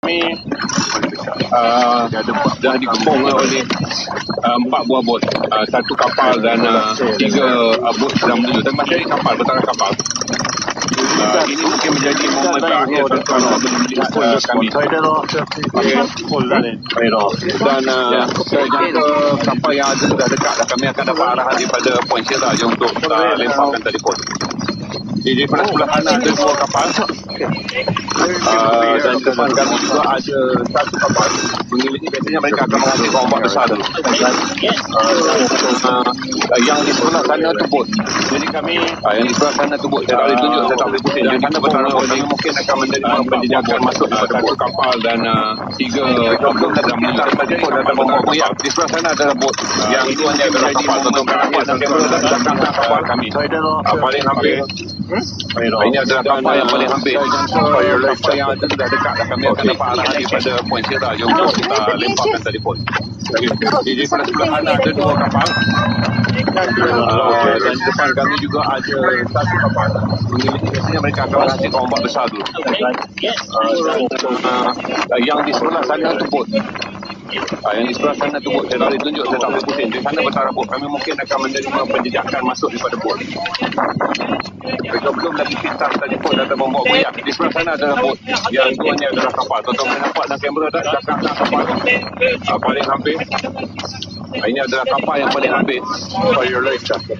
kami dah dikepung oleh 4 buah bot, satu kapal dan 3 bot sedang menuju. Dan masih ada kapal, bertaraf kapal. Ini mungkin menjadi momen terakhir tuan-tuan melihat kami. Dan saya jangka kapal yang ada sudah dekat dah. Kami akan dapat arahan daripada Poin Sierra untuk lemparkan telefon. Di sebelah kanan ada 2 kapal, dan depan kami juga ada 1 kapal. Mengiringi biasanya mereka akan mengambil ombak besar dulu. Yang di sebelah sana tu bot. Jadi kami yang di sebelah sana tu bot. Saya tak boleh tunjuk, saya tak boleh pusing. Di sana bertaraf bot. Kami mungkin akan menerima penjejakan masuk kepada bot kapal dan 3 kapal sedang menuju. Bot datang membawa buyat. Di sebelah sana adalah bot. Yang tuannya adalah kapal. Tuan-tuan nampak dan kamera dan belakang kapal kami. Paling hampir. Ini adalah kapal yang paling hampir. Kapal yang ada sudah dekat dah. Kami akan dapat arahan daripada Poin Sierra untuk kita lemparkan telefon. Di sebelah kanan ada 2 kapal, dan di depan kami juga ada 1 kapal. Biasanya mereka akan menghasilkan ombak besar dulu. Yang di sebelah sana tu bot. Yang di sebelah sana tu bot. Saya tak boleh tunjuk, saya tak boleh pusing. Di sana bertaraf bot. Kami mungkin akan menerima penjejakan masuk daripada bot. Mereka belum lagi pintas telefon atau membawa buyat. Di sebelah sana adalah bot. Yang tuannya adalah kapal. Tuan-tuan boleh nampak dalam kamera dah belakang kapal paling hampir. Ini adalah kapal yang paling hampir. For your life, okay.